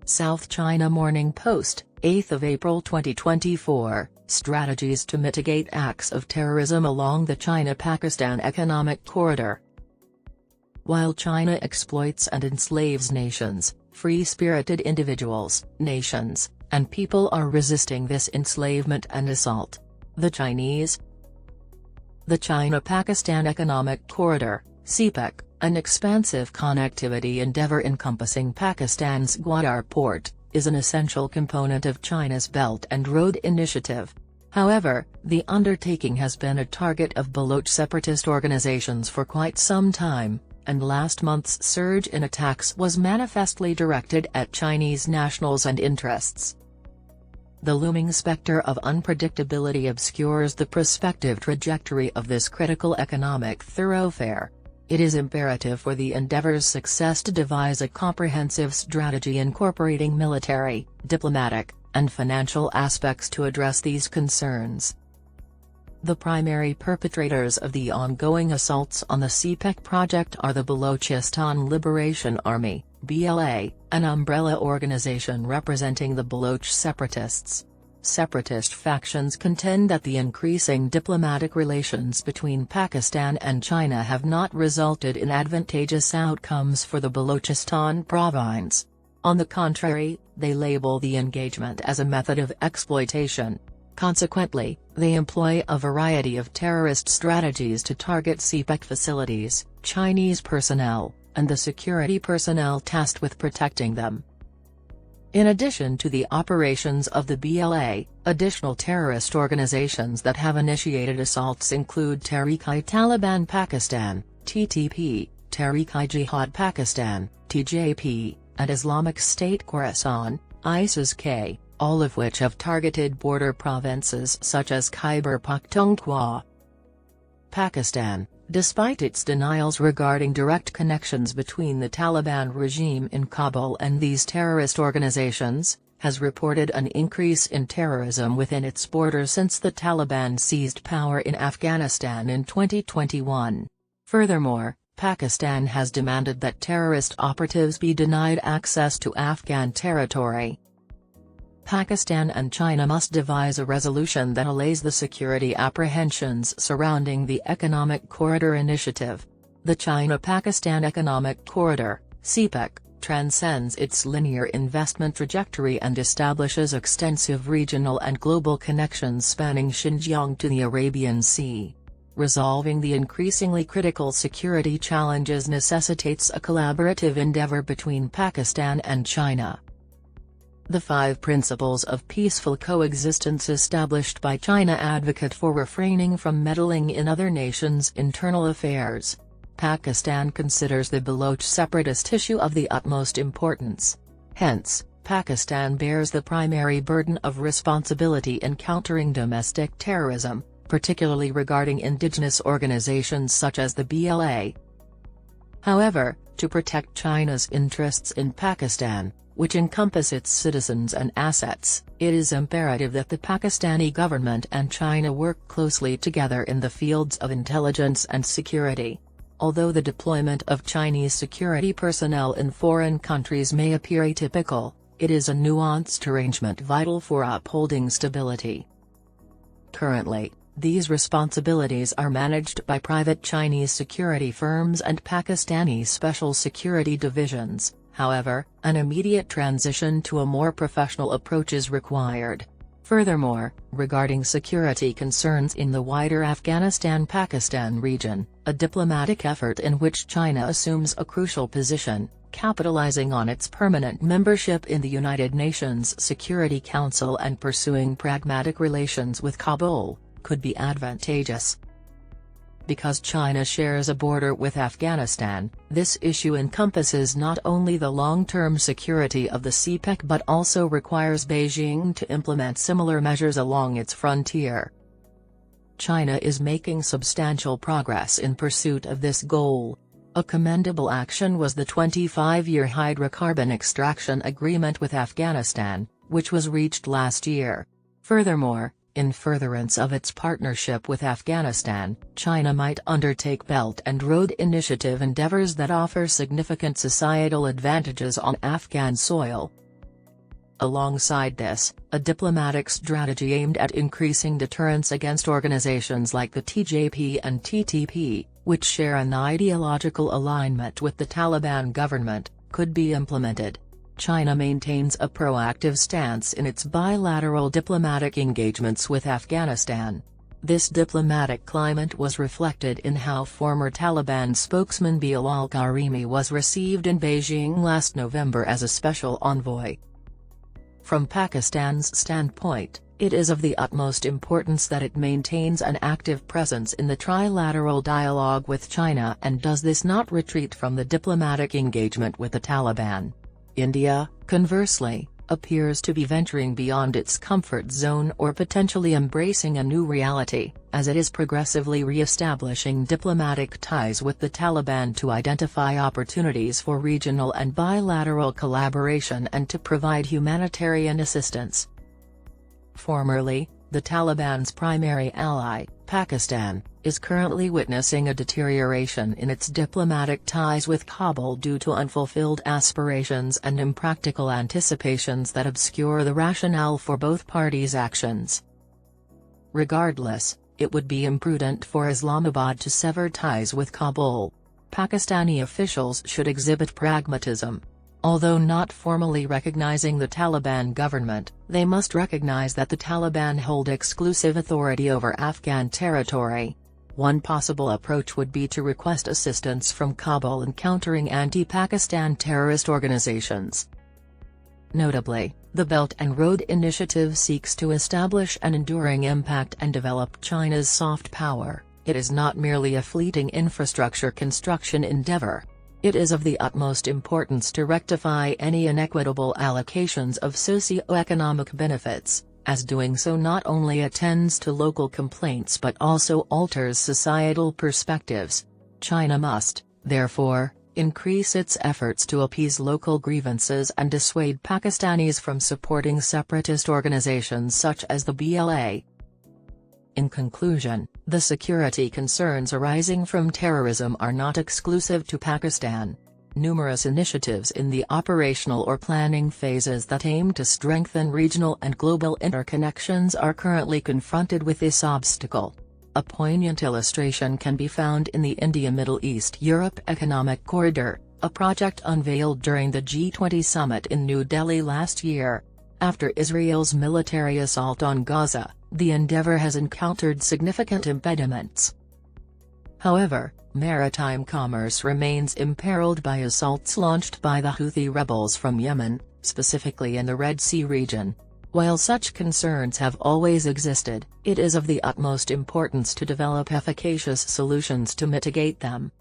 South China Morning Post, 8 April 2024, Strategies to Mitigate Acts of Terrorism Along the China-Pakistan Economic Corridor. While China exploits and enslaves nations, free-spirited individuals, nations, and people are resisting this enslavement and assault. The China-Pakistan Economic Corridor, CPEC, an expansive connectivity endeavor encompassing Pakistan's Gwadar port, is an essential component of China's Belt and Road Initiative. However, the undertaking has been a target of Baloch separatist organizations for quite some time, and last month's surge in attacks was manifestly directed at Chinese nationals and interests. The looming specter of unpredictability obscures the prospective trajectory of this critical economic thoroughfare. It is imperative for the endeavor's success to devise a comprehensive strategy incorporating military, diplomatic, and financial aspects to address these concerns. The primary perpetrators of the ongoing assaults on the CPEC project are the Balochistan Liberation Army, BLA, an umbrella organization representing the Baloch separatists. Separatist factions contend that the increasing diplomatic relations between Pakistan and China have not resulted in advantageous outcomes for the Balochistan province. On the contrary, they label the engagement as a method of exploitation. Consequently, they employ a variety of terrorist strategies to target CPEC facilities, Chinese personnel, and the security personnel tasked with protecting them. In addition to the operations of the BLA, additional terrorist organizations that have initiated assaults include Tehrik-i-Taliban Pakistan, TTP, Tehrik-i-Jihad Pakistan, TJP, and Islamic State Khorasan, ISIS-K, all of which have targeted border provinces such as Khyber Pakhtunkhwa. Pakistan, despite its denials regarding direct connections between the Taliban regime in Kabul and these terrorist organizations, has reported an increase in terrorism within its borders since the Taliban seized power in Afghanistan in 2021. Furthermore, Pakistan has demanded that terrorist operatives be denied access to Afghan territory. Pakistan and China must devise a resolution that allays the security apprehensions surrounding the Economic Corridor Initiative. The China-Pakistan Economic Corridor, CPEC, transcends its linear investment trajectory and establishes extensive regional and global connections spanning Xinjiang to the Arabian Sea. Resolving the increasingly critical security challenges necessitates a collaborative endeavor between Pakistan and China. The 5 principles of peaceful coexistence established by China advocate for refraining from meddling in other nations' internal affairs. Pakistan considers the Baloch separatist issue of the utmost importance. Hence, Pakistan bears the primary burden of responsibility in countering domestic terrorism, particularly regarding indigenous organizations such as the BLA. However, to protect China's interests in Pakistan, which encompass its citizens and assets, it is imperative that the Pakistani government and China work closely together in the fields of intelligence and security. Although the deployment of Chinese security personnel in foreign countries may appear atypical, it is a nuanced arrangement vital for upholding stability. Currently, these responsibilities are managed by private Chinese security firms and Pakistani special security divisions. However, an immediate transition to a more professional approach is required. Furthermore, regarding security concerns in the wider Afghanistan-Pakistan region, a diplomatic effort in which China assumes a crucial position, capitalizing on its permanent membership in the United Nations Security Council and pursuing pragmatic relations with Kabul, could be advantageous. Because China shares a border with Afghanistan, this issue encompasses not only the long-term security of the CPEC but also requires Beijing to implement similar measures along its frontier. China is making substantial progress in pursuit of this goal. A commendable action was the 25-year hydrocarbon extraction agreement with Afghanistan, which was reached last year. Furthermore, in furtherance of its partnership with Afghanistan, China might undertake Belt and Road Initiative endeavors that offer significant societal advantages on Afghan soil. Alongside this, a diplomatic strategy aimed at increasing deterrence against organizations like the TJP and TTP, which share an ideological alignment with the Taliban government, could be implemented. China maintains a proactive stance in its bilateral diplomatic engagements with Afghanistan. This diplomatic climate was reflected in how former Taliban spokesman Bilal Karimi was received in Beijing last November as a special envoy. From Pakistan's standpoint, it is of the utmost importance that it maintains an active presence in the trilateral dialogue with China and does this not retreat from the diplomatic engagement with the Taliban. India, conversely, appears to be venturing beyond its comfort zone or potentially embracing a new reality, as it is progressively re-establishing diplomatic ties with the Taliban to identify opportunities for regional and bilateral collaboration and to provide humanitarian assistance. Formerly, the Taliban's primary ally, Pakistan, is currently witnessing a deterioration in its diplomatic ties with Kabul due to unfulfilled aspirations and impractical anticipations that obscure the rationale for both parties' actions. Regardless, it would be imprudent for Islamabad to sever ties with Kabul. Pakistani officials should exhibit pragmatism. Although not formally recognizing the Taliban government, they must recognize that the Taliban hold exclusive authority over Afghan territory. One possible approach would be to request assistance from Kabul in countering anti-Pakistan terrorist organizations. Notably, the Belt and Road Initiative seeks to establish an enduring impact and develop China's soft power. It is not merely a fleeting infrastructure construction endeavor. It is of the utmost importance to rectify any inequitable allocations of socio-economic benefits, as doing so not only attends to local complaints but also alters societal perspectives. China must, therefore, increase its efforts to appease local grievances and dissuade Pakistanis from supporting separatist organizations such as the BLA. In conclusion, the security concerns arising from terrorism are not exclusive to Pakistan. Numerous initiatives in the operational or planning phases that aim to strengthen regional and global interconnections are currently confronted with this obstacle. A poignant illustration can be found in the India-Middle East-Europe Economic Corridor, a project unveiled during the G20 summit in New Delhi last year. After Israel's military assault on Gaza, the endeavor has encountered significant impediments. However, maritime commerce remains imperiled by assaults launched by the Houthi rebels from Yemen, specifically in the Red Sea region. While such concerns have always existed, it is of the utmost importance to develop efficacious solutions to mitigate them.